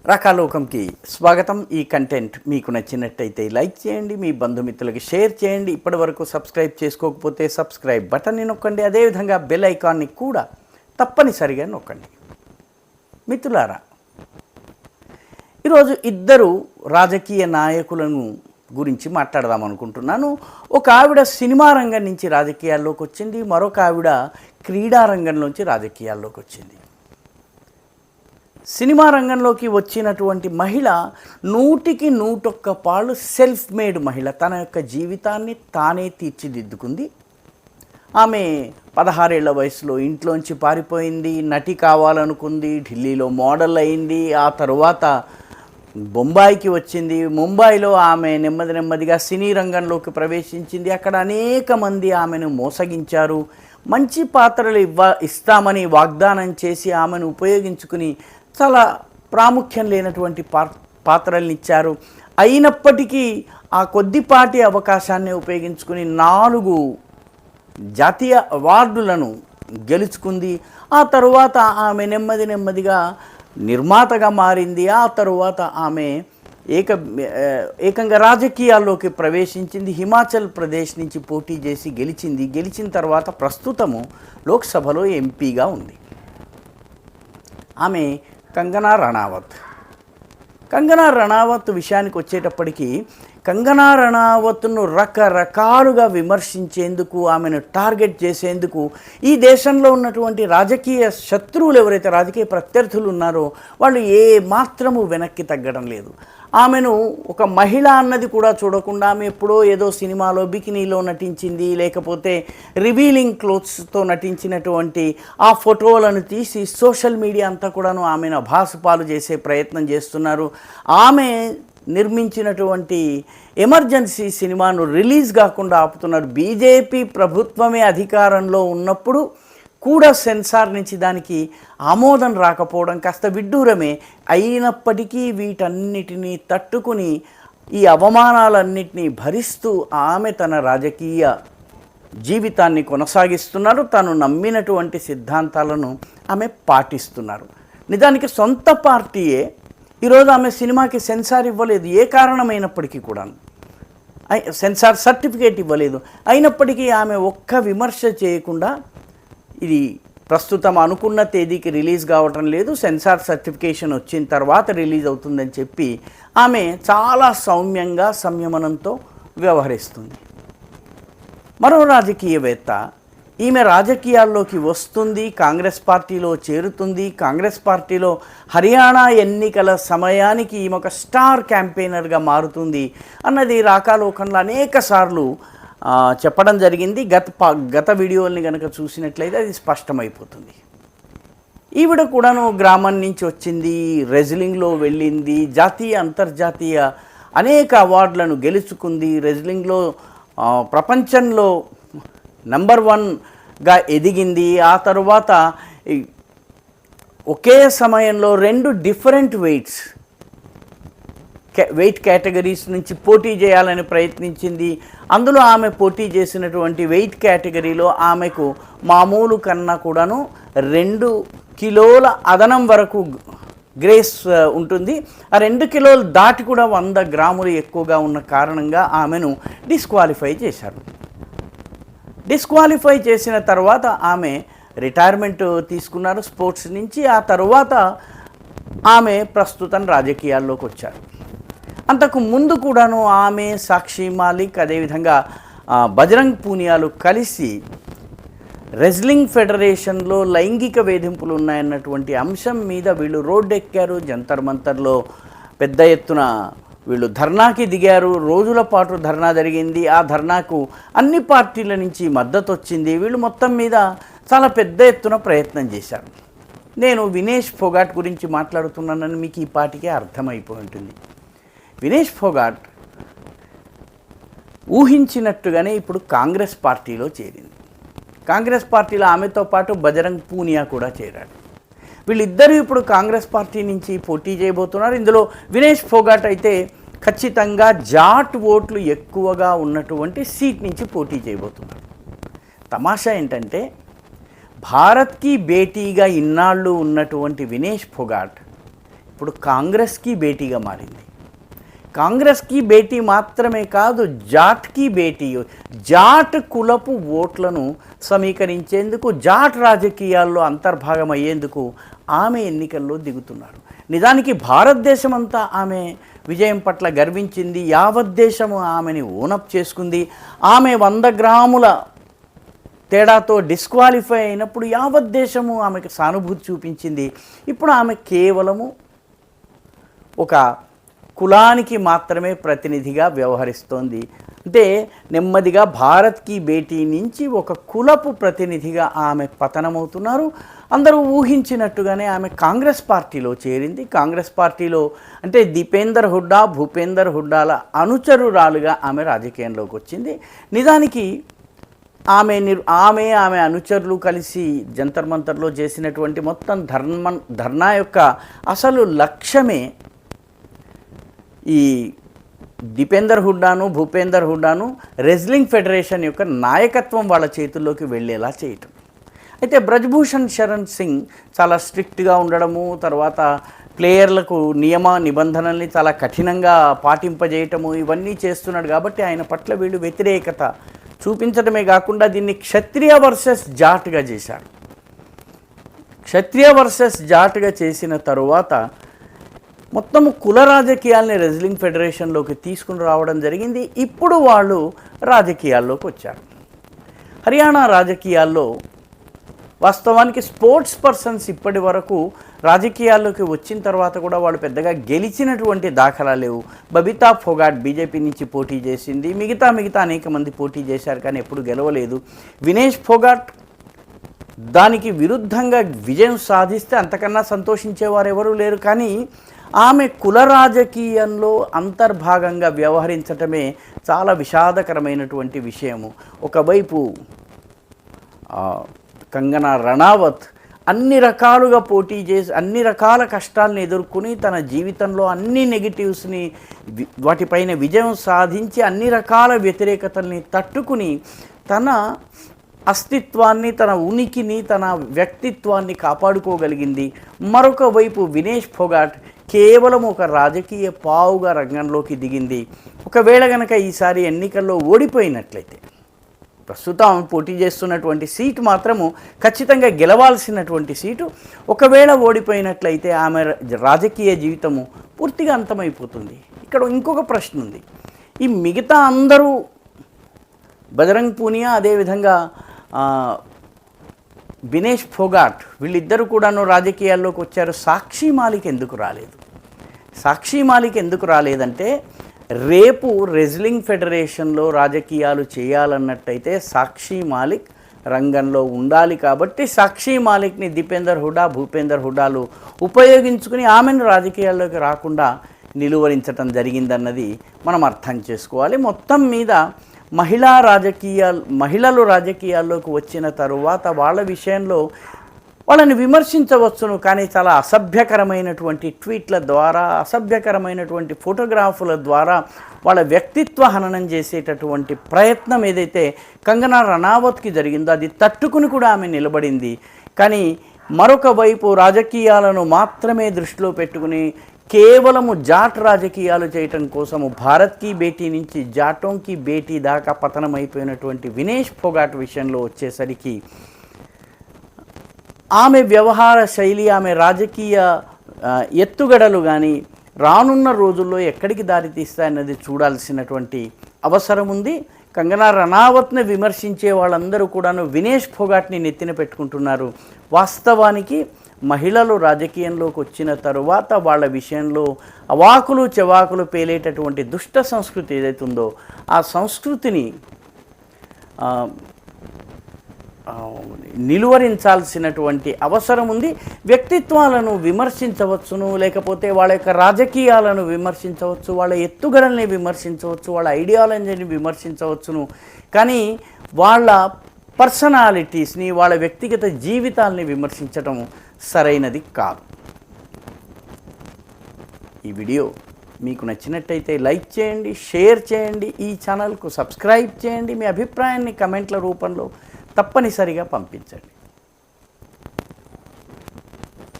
రాకాలోకంకి స్వాగతం. ఈ కంటెంట్ మీకు నచ్చినట్టయితే లైక్ చేయండి, మీ బంధుమిత్రులకి షేర్ చేయండి. ఇప్పటివరకు సబ్స్క్రైబ్ చేసుకోకపోతే సబ్స్క్రైబ్ బటన్ని నొక్కండి. అదేవిధంగా బెల్ ఐకాన్ని కూడా తప్పనిసరిగా నొక్కండి. మిత్రులారా, ఈరోజు ఇద్దరు రాజకీయ నాయకులను గురించి మాట్లాడదాం అనుకుంటున్నాను. ఒక ఆవిడ సినిమా రంగం నుంచి రాజకీయాల్లోకి వచ్చింది, మరొక ఆవిడ క్రీడా రంగంలోంచి రాజకీయాల్లోకి వచ్చింది. సినిమా రంగంలోకి వచ్చినటువంటి మహిళ 100కి 101 సెల్ఫ్ మేడ్ మహిళ. తన యొక్క జీవితాన్ని తానే తీర్చిదిద్దుకుంది. ఆమె 16 ఏళ్ల వయసులో ఇంట్లోంచి పారిపోయింది, నటి కావాలనుకుంది, ఢిల్లీలో మోడల్ అయింది, ఆ తరువాత బొంబాయికి వచ్చింది. ముంబైలో ఆమె నెమ్మదిగా సినీ రంగంలోకి ప్రవేశించింది. అక్కడ అనేక మంది ఆమెను మోసగించారు. మంచి పాత్రలు ఇస్తామని వాగ్దానం చేసి ఆమెను ఉపయోగించుకుని చాలా ప్రాముఖ్యం లేనటువంటి పాత్రలను ఇచ్చారు. అయినప్పటికీ ఆ కొద్దిపాటి అవకాశాన్ని ఉపయోగించుకుని 4 జాతీయ అవార్డులను గెలుచుకుంది. ఆ తరువాత ఆమె నెమ్మదిగా నిర్మాతగా మారింది. ఆ తరువాత ఆమె ఏకంగా రాజకీయాల్లోకి ప్రవేశించింది. హిమాచల్ ప్రదేశ్ నుంచి పోటీ చేసి గెలిచింది. గెలిచిన తర్వాత ప్రస్తుతము లోక్సభలో ఎంపీగా ఉంది. ఆమె కంగనా రనౌత్ విషయానికి వచ్చేటప్పటికీ కంగనా రనౌత్ను రకరకాలుగా విమర్శించేందుకు, ఆమెను టార్గెట్ చేసేందుకు ఈ దేశంలో ఉన్నటువంటి రాజకీయ శత్రువులు ఎవరైతే రాజకీయ ప్రత్యర్థులు ఉన్నారో వాళ్ళు ఏ మాత్రము వెనక్కి తగ్గడం లేదు. ఆమెను ఒక మహిళ అన్నది కూడా చూడకుండా ఆమె ఎప్పుడో ఏదో సినిమాలో బికినీలో నటించింది, లేకపోతే రివీలింగ్ క్లోత్స్తో నటించినటువంటి ఆ ఫోటోలను తీసి సోషల్ మీడియా అంతా కూడాను ఆమెను అభాసుపాలు చేసే ప్రయత్నం చేస్తున్నారు. ఆమె నిర్మించినటువంటి ఎమర్జెన్సీ సినిమాను రిలీజ్ కాకుండా ఆపుతున్నారు. బీజేపీ ప్రభుత్వమే అధికారంలో ఉన్నప్పుడు కూడా సెన్సార్ నుంచి దానికి ఆమోదం రాకపోవడం కాస్త విడ్డూరమే. అయినప్పటికీ వీటన్నిటినీ తట్టుకుని ఈ అవమానాలన్నింటినీ భరిస్తూ ఆమె తన రాజకీయ జీవితాన్ని కొనసాగిస్తున్నారు. తను నమ్మినటువంటి సిద్ధాంతాలను ఆమె పాటిస్తున్నారు. నిజానికి సొంత పార్టీయే ఈరోజు ఆమె సినిమాకి సెన్సార్ ఇవ్వలేదు. ఏ కారణమైనప్పటికీ కూడా సెన్సార్ సర్టిఫికేట్ ఇవ్వలేదు. అయినప్పటికీ ఆమె ఒక్క విమర్శ చేయకుండా ఇది ప్రస్తుతం అనుకున్న తేదీకి రిలీజ్ కావటం లేదు, సెన్సార్ సర్టిఫికేషన్ వచ్చిన తర్వాత రిలీజ్ అవుతుందని చెప్పి ఆమె చాలా సౌమ్యంగా సంయమనంతో వ్యవహరిస్తుంది. మరో రాజకీయవేత్త ఈమె రాజకీయాల్లోకి వస్తుంది, కాంగ్రెస్ పార్టీలో చేరుతుంది. కాంగ్రెస్ పార్టీలో హర్యానా ఎన్నికల సమయానికి ఈమె ఒక స్టార్ క్యాంపెయినర్గా మారుతుంది అన్నది రాకాలోకంలో అనేక సార్లు చెప్పడం జరిగింది. గత వీడియోల్ని కనుక చూసినట్లయితే అది స్పష్టమైపోతుంది. ఈవిడ కూడాను గ్రామం నుంచి వచ్చింది, రెజ్లింగ్లో వెళ్ళింది, జాతీయ అంతర్జాతీయ అనేక అవార్డులను గెలుచుకుంది. రెజ్లింగ్లో ప్రపంచంలో నంబర్ 1గా ఎదిగింది. ఆ తరువాత ఒకే సమయంలో 2 డిఫరెంట్ వెయిట్ కేటగిరీస్ నుంచి పోటీ చేయాలని ప్రయత్నించింది. అందులో ఆమె పోటీ చేసినటువంటి వెయిట్ కేటగిరీలో ఆమెకు మామూలు కన్నా కూడాను 2 కిలోల అదనం వరకు గ్రేస్ ఉంటుంది. ఆ 2 కిలోలు దాటి కూడా 100 గ్రాములు ఎక్కువగా ఉన్న కారణంగా ఆమెను డిస్క్వాలిఫై చేశారు. డిస్క్వాలిఫై చేసిన తర్వాత ఆమె రిటైర్మెంట్ తీసుకున్నారు స్పోర్ట్స్ నుంచి. ఆ తర్వాత ఆమె ప్రస్తుతం రాజకీయాల్లోకి వచ్చారు. అంతకు ముందు కూడాను ఆమె, సాక్షి మాలిక్, అదేవిధంగా బజరంగ్ పూనియాలు కలిసి రెజ్లింగ్ ఫెడరేషన్లో లైంగిక వేధింపులు ఉన్నాయన్నటువంటి అంశం మీద వీళ్ళు రోడ్డెక్కారు. జంతర్ మంతర్లో పెద్ద ఎత్తున వీళ్ళు ధర్నాకి దిగారు. రోజుల పాటు ధర్నా జరిగింది. ఆ ధర్నాకు అన్ని పార్టీల నుంచి మద్దతు వచ్చింది. వీళ్ళు మొత్తం మీద చాలా పెద్ద ఎత్తున ప్రయత్నం చేశారు. నేను వినేష్ ఫోగాట్ గురించి మాట్లాడుతున్నానని మీకు ఈ పాటికే అర్థమైపోయి ఉంటుంది. వినేష్ ఫోగాట్ ఊహించినట్టుగానే ఇప్పుడు కాంగ్రెస్ పార్టీలో చేరింది. కాంగ్రెస్ పార్టీలో ఆమెతో పాటు బజరంగ్ పూనియా కూడా చేరాడు. వీళ్ళిద్దరూ ఇప్పుడు కాంగ్రెస్ పార్టీ నుంచి పోటీ చేయబోతున్నారు. ఇందులో వినేష్ ఫోగాట్ అయితే ఖచ్చితంగా జాట్ ఓట్లు ఎక్కువగా ఉన్నటువంటి సీట్ నుంచి పోటీ చేయబోతున్నారు. తమాషా ఏంటంటే భారత్కి బేటీగా ఇన్నాళ్ళు ఉన్నటువంటి వినేష్ ఫోగాట్ ఇప్పుడు కాంగ్రెస్కి భేటీగా మారింది. కాంగ్రెస్కి భేటీ మాత్రమే కాదు, జాట్కి భేటీ. జాట్ కులపు ఓట్లను సమీకరించేందుకు, జాట్ రాజకీయాల్లో అంతర్భాగం అయ్యేందుకు ఆమె ఎన్నికల్లో దిగుతున్నారు. నిజానికి భారతదేశం అంతా ఆమె విజయం పట్ల గర్వించింది. యావత్ దేశము ఆమెని ఓనప్ చేసుకుంది. ఆమె 100 గ్రాముల తేడాతో డిస్క్వాలిఫై అయినప్పుడు యావత్ దేశము ఆమెకు సానుభూతి చూపించింది. ఇప్పుడు ఆమె కేవలము ఒక కులానికి మాత్రమే ప్రతినిధిగా వ్యవహరిస్తోంది. అంటే నెమ్మదిగా భారత్కి భేటీ నుంచి ఒక కులపు ప్రతినిధిగా ఆమె పతనమవుతున్నారు. అందరూ ఊహించినట్టుగానే ఆమె కాంగ్రెస్ పార్టీలో చేరింది. కాంగ్రెస్ పార్టీలో అంటే దీపేందర్ హుడ్డా, భూపేందర్ హుడ్డాల అనుచరురాలుగా ఆమె రాజకీయంలోకి వచ్చింది. నిజానికి ఆమె అనుచరులు కలిసి జంతర్ మంతర్లో చేసినటువంటి మొత్తం ధర్నా యొక్క అసలు లక్ష్యమే ఈ దీపేందర్ హుడ్డాను, భూపేందర్ హుడ్డాను రెజ్లింగ్ ఫెడరేషన్ యొక్క నాయకత్వం వాళ్ళ చేతుల్లోకి వెళ్ళేలా చేయటం. అయితే బ్రజ్భూషణ్ శరణ్ సింగ్ చాలా స్ట్రిక్ట్గా ఉండడము, తర్వాత ప్లేయర్లకు నియమ నిబంధనల్ని చాలా కఠినంగా పాటింపజేయటము ఇవన్నీ చేస్తున్నాడు. కాబట్టి ఆయన పట్ల వీళ్ళు వ్యతిరేకత చూపించడమే కాకుండా దీన్ని క్షత్రియ వర్సెస్ జాట్గా చేశారు. క్షత్రియ వర్సెస్ జాట్గా చేసిన తరువాత మొత్తము కుల రాజకీయాల్ని రెజ్లింగ్ ఫెడరేషన్లోకి తీసుకుని రావడం జరిగింది. ఇప్పుడు వాళ్ళు రాజకీయాల్లోకి వచ్చారు. హర్యానా రాజకీయాల్లో వాస్తవానికి స్పోర్ట్స్ పర్సన్స్ ఇప్పటి వరకు రాజకీయాల్లోకి వచ్చిన తర్వాత కూడా వాళ్ళు పెద్దగా గెలిచినటువంటి దాఖలా లేవు. బబితా ఫోగాట్ బీజేపీ నుంచి పోటీ చేసింది. మిగతా అనేక మంది పోటీ చేశారు, కానీ ఎప్పుడు గెలవలేదు. వినేష్ ఫోగాట్ దానికి విరుద్ధంగా విజయం సాధిస్తే అంతకన్నా సంతోషించేవారు ఎవరూ లేరు. కానీ ఆమె కుల రాజకీయంలో అంతర్భాగంగా వ్యవహరించటమే చాలా విషాదకరమైనటువంటి విషయము. ఒకవైపు కంగనా రనౌత్ అన్ని రకాలుగా పోటీ చేసి అన్ని రకాల కష్టాలను ఎదుర్కొని తన జీవితంలో అన్ని నెగిటివ్స్ని వాటిపైన విజయం సాధించి అన్ని రకాల వ్యతిరేకతల్ని తట్టుకుని తన అస్తిత్వాన్ని, తన ఉనికిని, తన వ్యక్తిత్వాన్ని కాపాడుకోగలిగింది. మరొక వైపు వినేష్ ఫోగాట్ కేవలం ఒక రాజకీయ పావుగా రంగంలోకి దిగింది. ఒకవేళ కనుక ఈసారి ఎన్నికల్లో ఓడిపోయినట్లయితే, ప్రస్తుతం ఆమె పోటీ చేస్తున్నటువంటి సీటు మాత్రము ఖచ్చితంగా గెలవాల్సినటువంటి సీటు, ఒకవేళ ఓడిపోయినట్లయితే ఆమె రాజకీయ జీవితము పూర్తిగా అంతమైపోతుంది. ఇక్కడ ఇంకొక ప్రశ్న ఉంది. ఈ మిగతా అందరూ బజరంగ్ పూనియా, అదేవిధంగా వినేష్ ఫోగాట్ వీళ్ళిద్దరూ కూడాను రాజకీయాల్లోకి వచ్చారు. సాక్షి మాలిక్ ఎందుకు రాలేదు? సాక్షి మాలిక్ ఎందుకు రాలేదంటే, రేపు రెజ్లింగ్ ఫెడరేషన్లో రాజకీయాలు చేయాలన్నట్టయితే సాక్షి మాలిక్ రంగంలో ఉండాలి. కాబట్టి సాక్షి మాలిక్ని దీపేందర్ హుడ్డా, భూపేందర్ హుడ్డాలు ఉపయోగించుకుని ఆమెను రాజకీయాల్లోకి రాకుండా నిలువరించటం జరిగిందన్నది మనం అర్థం చేసుకోవాలి. మొత్తం మీద మహిళలు రాజకీయాల్లోకి వచ్చిన తరువాత వాళ్ళ విషయంలో వాళ్ళని విమర్శించవచ్చును, కానీ చాలా అసభ్యకరమైనటువంటి ట్వీట్ల ద్వారా, అసభ్యకరమైనటువంటి ఫోటోగ్రాఫుల ద్వారా వాళ్ళ వ్యక్తిత్వ హననం చేసేటటువంటి ప్రయత్నం ఏదైతే కంగనా రనౌత్కి జరిగిందో అది తట్టుకుని కూడా ఆమె నిలబడింది. కానీ మరొక వైపు రాజకీయాలను మాత్రమే దృష్టిలో పెట్టుకుని కేవలము జాట్ రాజకీయాలు చేయటం కోసము భారత్కి భేటీ నుంచి జాటోంకి భేటీ దాకా పతనమైపోయినటువంటి వినేష్ ఫోగాట్ విషయంలో వచ్చేసరికి ఆమె వ్యవహార శైలి, ఆమె రాజకీయ ఎత్తుగడలు కానీ రానున్న రోజుల్లో ఎక్కడికి దారితీస్తాయన్నది చూడాల్సినటువంటి అవసరం ఉంది. కంగనా రనౌత్ని విమర్శించే వాళ్ళందరూ కూడాను వినేష్ ఫోగాట్ని నెత్తిన పెట్టుకుంటున్నారు. వాస్తవానికి మహిళలు రాజకీయంలోకి వచ్చిన తరువాత వాళ్ళ విషయంలో అవాకులు చెవాకులు పేలేటటువంటి దుష్ట సంస్కృతి ఏదైతే ఉందో ఆ సంస్కృతిని నిలువరించాల్సినటువంటి అవసరం ఉంది. వ్యక్తిత్వాలను విమర్శించవచ్చును, లేకపోతే వాళ్ళ యొక్క రాజకీయాలను విమర్శించవచ్చు, వాళ్ళ ఎత్తుగడల్ని విమర్శించవచ్చు, వాళ్ళ ఐడియాలజీని విమర్శించవచ్చును, కానీ వాళ్ళ పర్సనాలిటీస్ని, వాళ్ళ వ్యక్తిగత జీవితాల్ని విమర్శించడం సరైనది కాదు. ఈ వీడియో మీకు నచ్చినట్టయితే లైక్ చేయండి, షేర్ చేయండి, ఈ ఛానల్కు సబ్స్క్రైబ్ చేయండి. మీ అభిప్రాయాన్ని కమెంట్ల రూపంలో తప్పనిసరిగా పంపించండి.